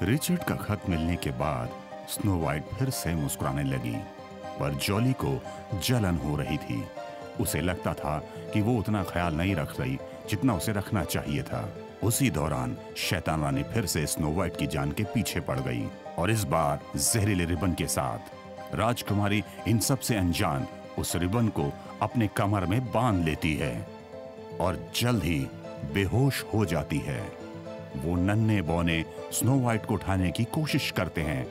Richard का खत मिलने के बाद स्नो वाइट फिर से मुस्कुराने लगी, पर जॉली को जलन हो रही थी। उसे लगता था कि वो उतना ख्याल नहीं रख रही जितना उसे रखना चाहिए था। उसी दौरान शैतान रानी फिर से स्नो वाइट की जान के पीछे पड़ गई और इस बार जहरीले रिबन के साथ। राजकुमारी इन सब से अनजान उस रिबन को अपने कमर में बांध लेती है और जल्द ही बेहोश हो जाती है। वो नन्हे बौने स्नो वाइट को उठाने की कोशिश करते हैं,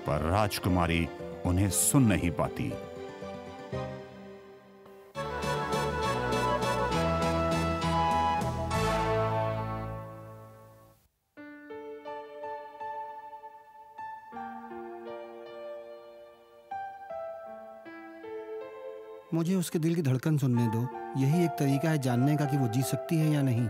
पर राजकुमारी उन्हें सुन नहीं पाती। मुझे उसके दिल की धड़कन सुनने दो। यही एक तरीका है जानने का कि वो जी सकती है या नहीं।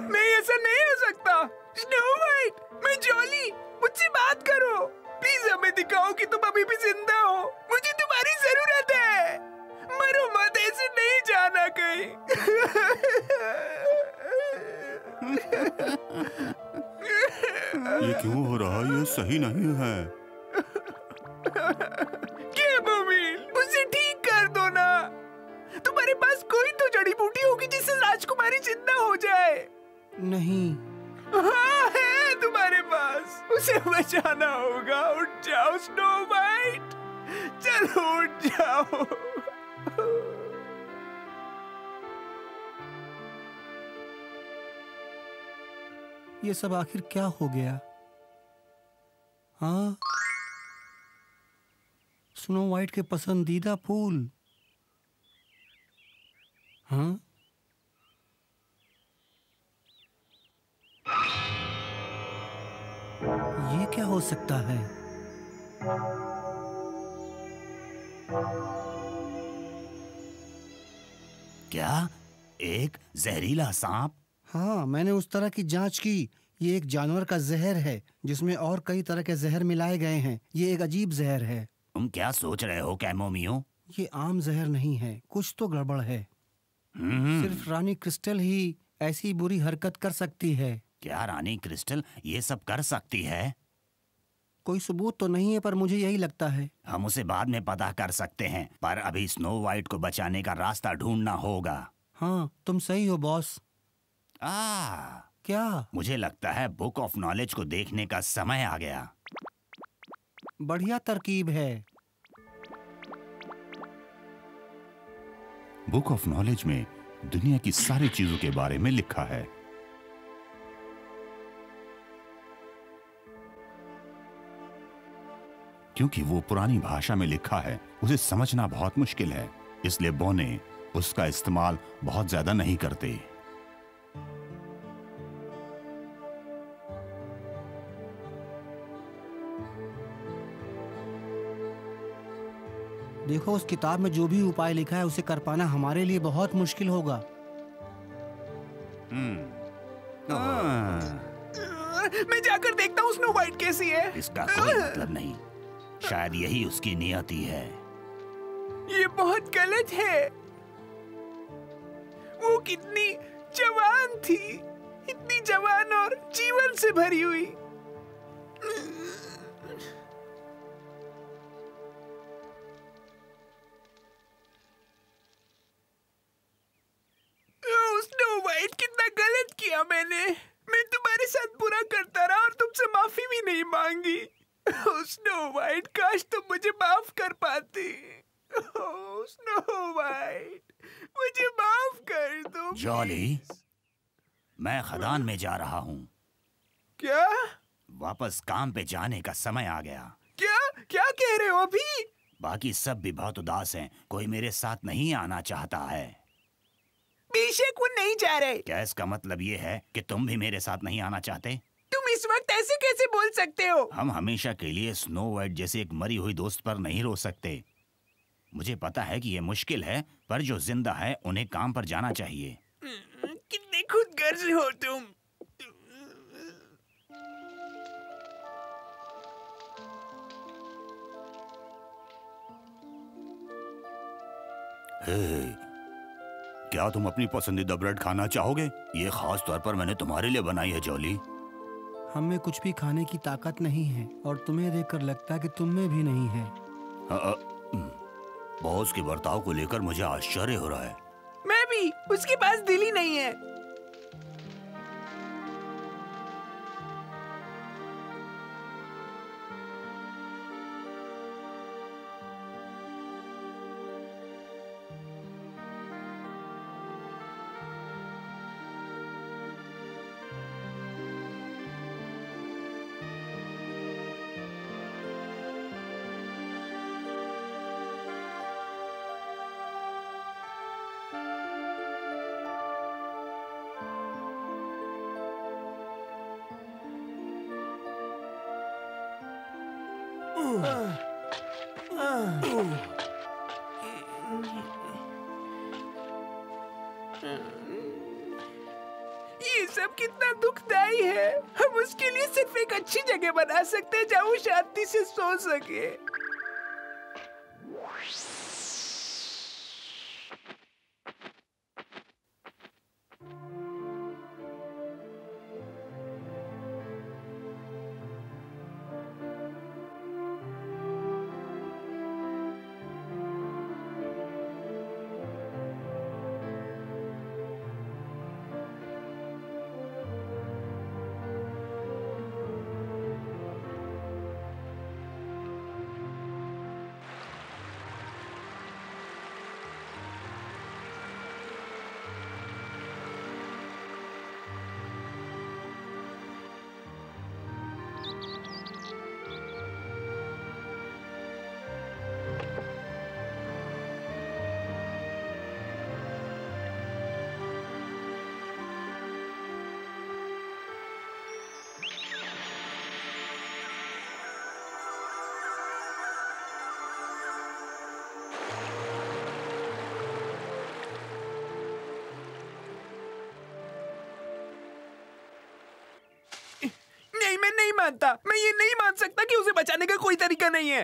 नहीं, ऐसा नहीं हो सकता। स्नो वाइट, मैं जॉली, मुझसे बात करो प्लीज। हमें दिखाओ कि तुम अभी भी जिंदा हो। मुझे तुम्हारी जरूरत है। मरो मत, ऐसे नहीं जाना कहीं। ये क्यों हो रहा है? ये सही नहीं है। कैमोमिल, उसे ठीक कर दो ना। तुम्हारे पास कोई तो जड़ी बूटी होगी जिससे राजकुमारी जिंदा हो जाए। नहीं। हाँ, है तुम्हारे पास। उसे बचाना होगा। उठ जाओ स्नो वाइट, चलो उठ जाओ। ये सब आखिर क्या हो गया? हाँ, स्नो वाइट के पसंदीदा फूल। हाँ, ये क्या हो सकता है? क्या? एक जहरीला सांप? हाँ, मैंने उस तरह की जांच की। ये एक जानवर का जहर है जिसमें और कई तरह के जहर मिलाए गए हैं। ये एक अजीब जहर है। तुम क्या सोच रहे हो कैमोमियो? ये आम जहर नहीं है, कुछ तो गड़बड़ है। सिर्फ रानी क्रिस्टल ही ऐसी बुरी हरकत कर सकती है। क्या रानी क्रिस्टल ये सब कर सकती है? कोई सबूत तो नहीं है, पर मुझे यही लगता है। हम उसे बाद में पता कर सकते हैं, पर अभी स्नो वाइट को बचाने का रास्ता ढूंढना होगा। हाँ, तुम सही हो बॉस। क्या? मुझे लगता है बुक ऑफ नॉलेज को देखने का समय आ गया। बढ़िया तरकीब है। बुक ऑफ नॉलेज में दुनिया की सारी चीजों के बारे में लिखा है। क्योंकि वो पुरानी भाषा में लिखा है, उसे समझना बहुत मुश्किल है, इसलिए बौने उसका इस्तेमाल बहुत ज्यादा नहीं करते। देखो, उस किताब में जो भी उपाय लिखा है उसे कर पाना हमारे लिए बहुत मुश्किल होगा। मैं जाकर देखता हूँ स्नो वाइट कैसी है। इसका कोई मतलब नहीं, शायद यही उसकी नियति है। ये बहुत गलत है। वो कितनी जवान थी, इतनी जवान और जीवन से भरी हुई। स्नो वाइट, कितना गलत किया मैंने। मैं तुम्हारे साथ बुरा करता रहा और तुमसे माफी भी नहीं मांगी। स्नो वाइट, काश तुम मुझे माफ कर पाती। स्नो वाइट, मुझे माफ कर दो। जॉली, मैं खदान में जा रहा हूँ। क्या? वापस काम पे जाने का समय आ गया। क्या क्या कह रहे हो अभी? बाकी सब भी बहुत उदास हैं, कोई मेरे साथ नहीं आना चाहता है। बेशक वो नहीं जा रहे। क्या इसका मतलब ये है कि तुम भी मेरे साथ नहीं आना चाहते? तुम इस वक्त ऐसे कैसे बोल सकते हो? हम हमेशा के लिए स्नो वाइट जैसे एक मरी हुई दोस्त पर नहीं रो सकते। मुझे पता है कि ये मुश्किल है, पर जो जिंदा है उन्हें काम पर जाना चाहिए। कितने खुद गर्ज हो तुम। क्या तुम अपनी पसंदीदा ब्रेड खाना चाहोगे? ये खास तौर पर मैंने तुम्हारे लिए बनाई है जॉली। हमें कुछ भी खाने की ताकत नहीं है और तुम्हें देखकर लगता है कि तुम में भी नहीं है। बॉस के बर्ताव को लेकर मुझे आश्चर्य हो रहा है। मैं भी, उसके पास दिल ही नहीं है। ये सब कितना दुखदाई है। हम उसके लिए सिर्फ एक अच्छी जगह बना सकते हैं जहाँ वो शांति से सो सके। नहीं, मैं नहीं मानता। मैं ये नहीं मान सकता कि उसे बचाने का कोई तरीका नहीं है।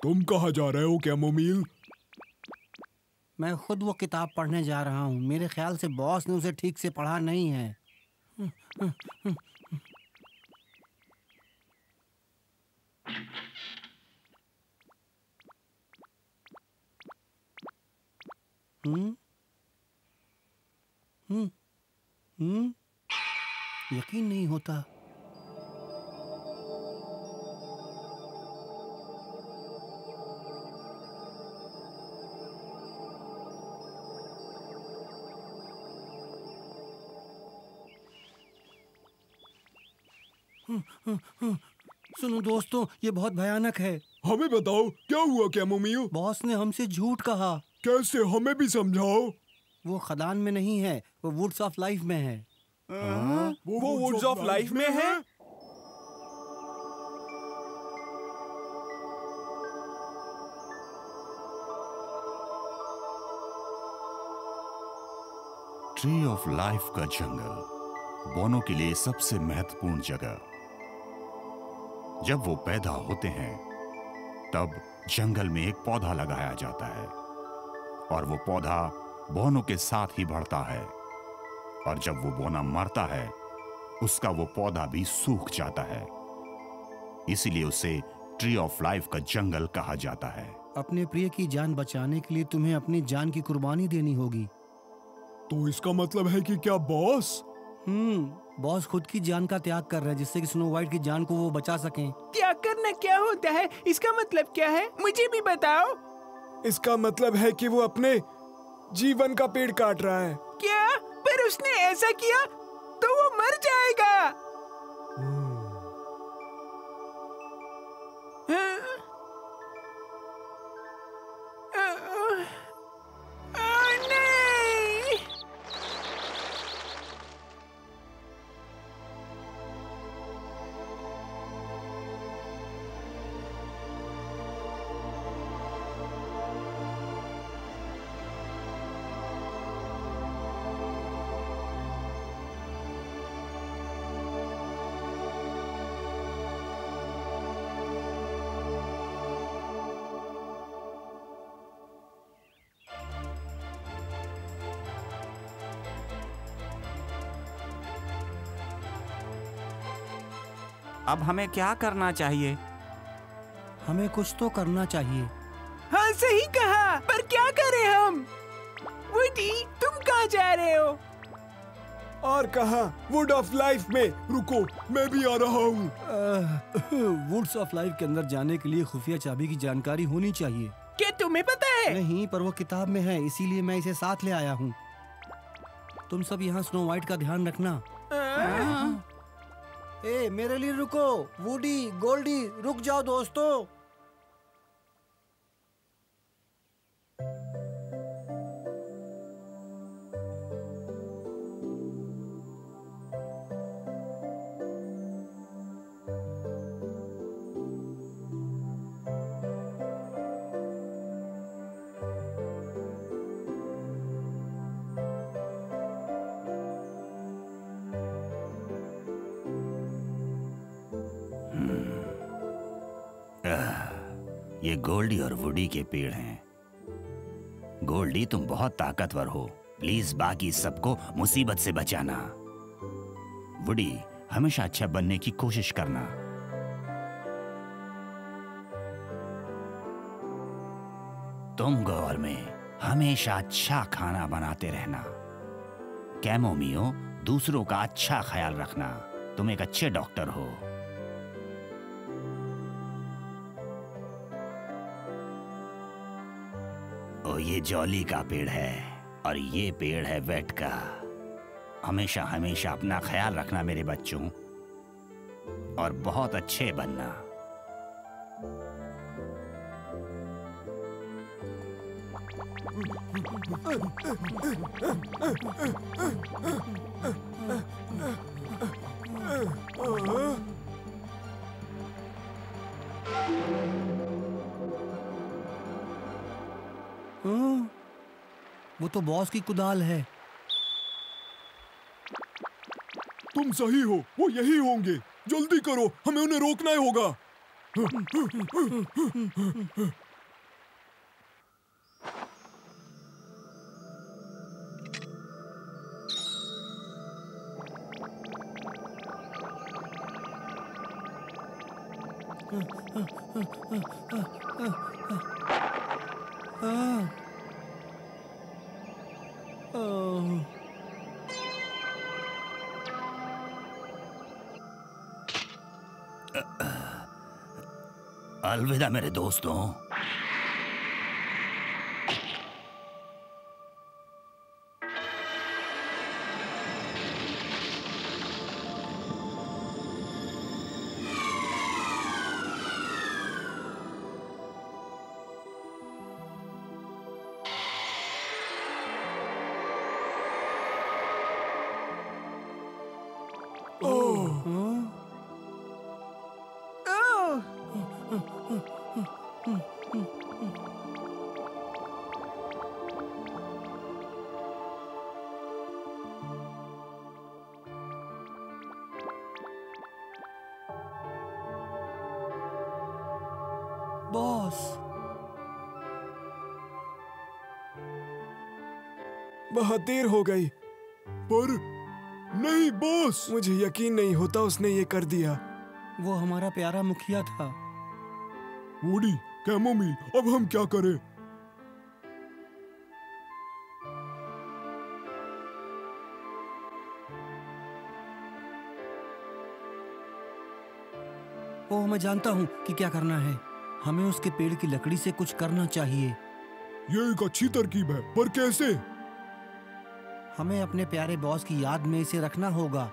तुम कहाँ जा रहे हो कैमोमील? मैं खुद वो किताब पढ़ने जा रहा हूँ। मेरे ख्याल से बॉस ने उसे ठीक से पढ़ा नहीं है। यकीन नहीं होता। सुनो दोस्तों, ये बहुत भयानक है। हमें बताओ क्या हुआ कैमोमील? बॉस ने हमसे झूठ कहा। कैसे? हमें भी समझाओ। वो खदान में नहीं है, वो वुड्स ऑफ लाइफ में है। वो वुड्स ऑफ लाइफ में है? ट्री ऑफ लाइफ का जंगल बोनो के लिए सबसे महत्वपूर्ण जगह। जब वो पैदा होते हैं तब जंगल में एक पौधा लगाया जाता है और वो पौधा बोनो के साथ ही बढ़ता है, और जब वो बोना मरता है उसका वो पौधा भी सूख जाता है। इसीलिए उसे ट्री ऑफ लाइफ का जंगल कहा जाता है। अपने प्रिय की जान बचाने के लिए तुम्हें अपनी जान की कुर्बानी देनी होगी। तो इसका मतलब है कि क्या बॉस? बॉस खुद की जान का त्याग कर रहे हैं जिससे कि स्नो वाइट की जान को वो बचा सकें। त्याग करना क्या होता है? इसका मतलब क्या है? मुझे भी बताओ। इसका मतलब है कि वो अपने जीवन का पेड़ काट रहा है। क्या? पर उसने ऐसा किया तो वो मर जाएगा। नहीं। अब हमें क्या करना चाहिए? हमें कुछ तो करना चाहिए। हाँ सही कहा, पर क्या करें हम? वुडी, तुम कहाँ जा रहे हो? और कहा वुड ऑफ लाइफ में। रुको, मैं भी आ रहा हूँ। वुड्स ऑफ लाइफ के अंदर जाने के लिए खुफिया चाबी की जानकारी होनी चाहिए। क्या तुम्हें पता है? नहीं, पर वो किताब में है, इसीलिए मैं इसे साथ ले आया हूँ। तुम सब यहाँ स्नो वाइट का ध्यान रखना। ए, मेरे लिए रुको। वुडी, गोल्डी, रुक जाओ दोस्तों। ये गोल्डी और वुडी के पेड़ हैं। गोल्डी, तुम बहुत ताकतवर हो, प्लीज बाकी सबको मुसीबत से बचाना। वुडी, हमेशा अच्छा बनने की कोशिश करना। तुम गौर में हमेशा अच्छा खाना बनाते रहना। कैमोमियो, दूसरों का अच्छा ख्याल रखना। तुम एक अच्छे डॉक्टर हो। ये जॉली का पेड़ है और ये पेड़ है वेट का। हमेशा हमेशा अपना ख्याल रखना मेरे बच्चों, और बहुत अच्छे बनना। वो तो बॉस की कुदाल है। तुम सही हो, वो यही होंगे। जल्दी करो, हमें उन्हें रोकना ही होगा। अलविदा मेरे दोस्तों। बॉस, बहुत देर हो गई। पर नहीं बॉस, मुझे यकीन नहीं होता उसने ये कर दिया। वो हमारा प्यारा मुखिया था। वुडी, कैमोमिल, अब हम क्या करें? ओह, मैं जानता हूँ कि क्या करना है। हमें उसके पेड़ की लकड़ी से कुछ करना चाहिए। ये एक अच्छी तरकीब है, पर कैसे? हमें अपने प्यारे बॉस की याद में इसे रखना होगा।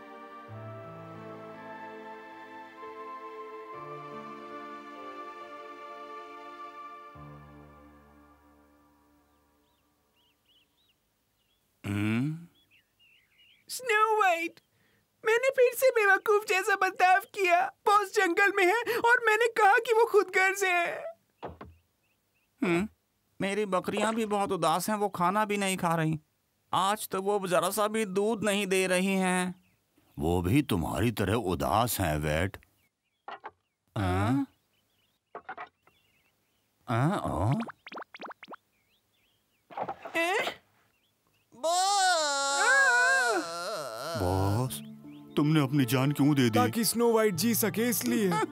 स्नो वाइट, मैंने फिर से बेवकूफ जैसा बर्ताव किया। बॉस जंगल में है और मैंने कहा कि वो खुद घर से है। मेरी बकरियां भी बहुत उदास हैं, वो खाना भी नहीं खा रही। आज तो वो जरा सा भी दूध नहीं दे रही हैं। वो भी तुम्हारी तरह उदास हैं वेट। बॉस, तुमने अपनी जान क्यों दे दी? ताकि स्नो वाइट जी सके इसलिए। हाँ,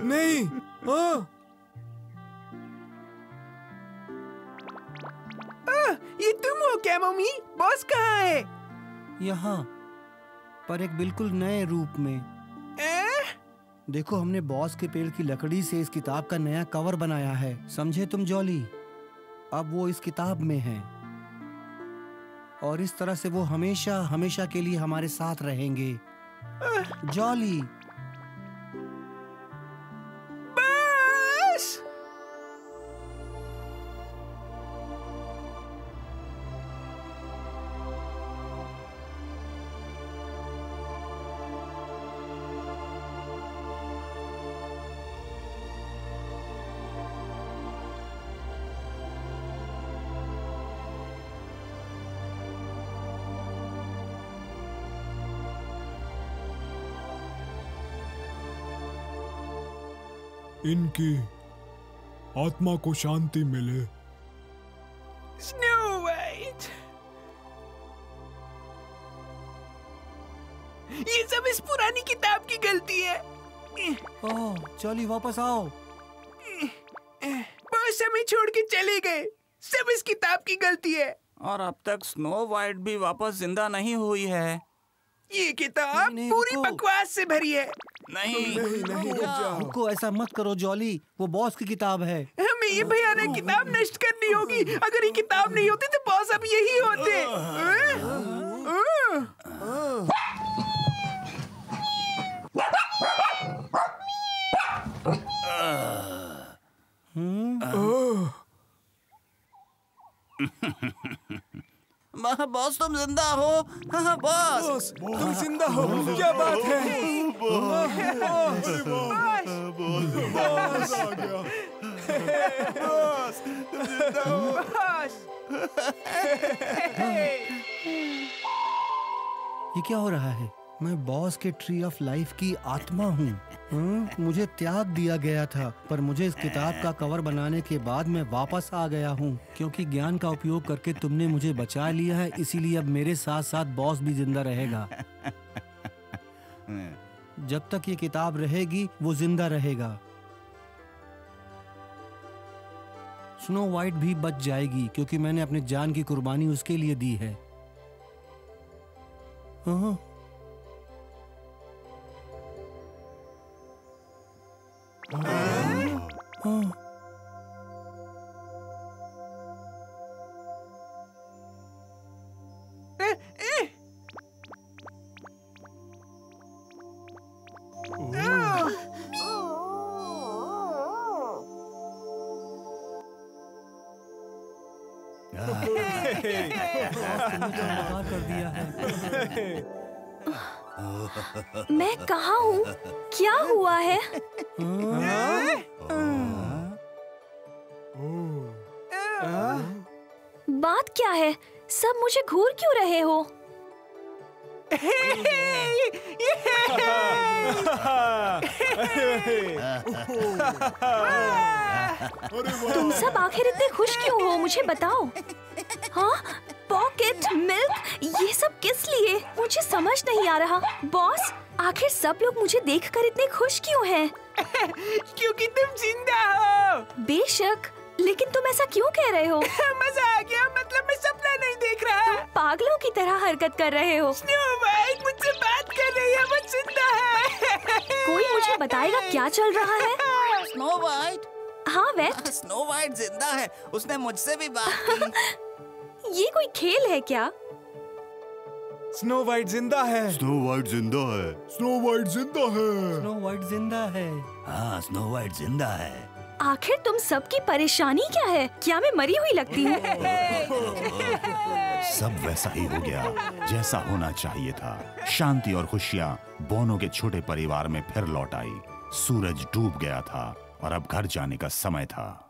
नहीं, हाँ। ये तुम हो क्या मम्मी? बॉस कहाँ है? यहाँ पर एक बिल्कुल नए रूप में। देखो, हमने बॉस के पेड़ की लकड़ी से इस किताब का नया कवर बनाया है, समझे तुम जॉली? अब वो इस किताब में है और इस तरह से वो हमेशा हमेशा के लिए हमारे साथ रहेंगे। Jolly, boss! इनकी आत्मा को शांति मिले। स्नो वाइट, ये सब इस पुरानी किताब की गलती है। ओह जॉली, वापस आओ। बॉस हमें छोड़ के चले गए, सब इस किताब की गलती है। और अब तक स्नो वाइट भी वापस जिंदा नहीं हुई है। ये किताब नहीं, पूरी रुको। बकवास से भरी है। नहीं, नहीं, रुक जाओ। रुको, ऐसा मत करो जॉली, वो बॉस की किताब है। हमें ये भयानक किताब नष्ट करनी होगी। अगर ये किताब नहीं होती तो बॉस अब यही होते। बॉस तुम जिंदा हो? हाँ, बॉस। बॉस, तुम जिंदा हो? क्या बात है? बॉस! बॉस आ गया। बॉस! ये क्या हो रहा है? मैं बॉस के ट्री ऑफ लाइफ की आत्मा हूँ। मुझे त्याग दिया गया था, पर मुझे इस किताब का कवर बनाने के बाद मैं वापस आ गया हूँ, क्योंकि ज्ञान का उपयोग करके तुमने मुझे बचा लिया है। इसीलिए अब मेरे साथ साथ बॉस भी जिंदा रहेगा। जब तक ये किताब रहेगी वो जिंदा रहेगा। स्नो वाइट भी बच जाएगी, क्योंकि मैंने अपनी जान की कुर्बानी उसके लिए दी है। हाँ। कर दिया है। मैं कहाँ हूँ? क्या हुआ है? बात क्या है? सब मुझे घूर क्यों रहे हो? तुम सब आखिर इतने खुश क्यों हो? मुझे बताओ। हाँ, पॉकेट मिल्क, ये सब किस लिए? मुझे समझ नहीं आ रहा। बॉस, आखिर सब लोग मुझे देखकर इतने खुश क्यों हैं? क्योंकि तुम जिंदा हो। बेशक, लेकिन तुम ऐसा क्यों कह रहे हो? मजा आ गया, मतलब मैं सपना नहीं देख रहा। पागलों की तरह हरकत कर रहे हो। स्नो वाइट मुझसे बात कर रही है, वो जिंदा है। कोई मुझे बताएगा क्या चल रहा है? Snow white? हाँ वेट, स्नो वाइट जिंदा है, उसने मुझसे भी बात की। ये कोई खेल है क्या? स्नो वाइट जिंदा है। स्नो वाइट जिंदा है। स्नो वाइट जिंदा है। स्नो वाइट जिंदा है। हाँ, स्नो वाइट जिंदा है। आखिर तुम सबकी परेशानी क्या है? क्या मैं मरी हुई लगती हूँ? सब वैसा ही हो गया जैसा होना चाहिए था। शांति और खुशियाँ बोनो के छोटे परिवार में फिर लौट आई। सूरज डूब गया था और अब घर जाने का समय था।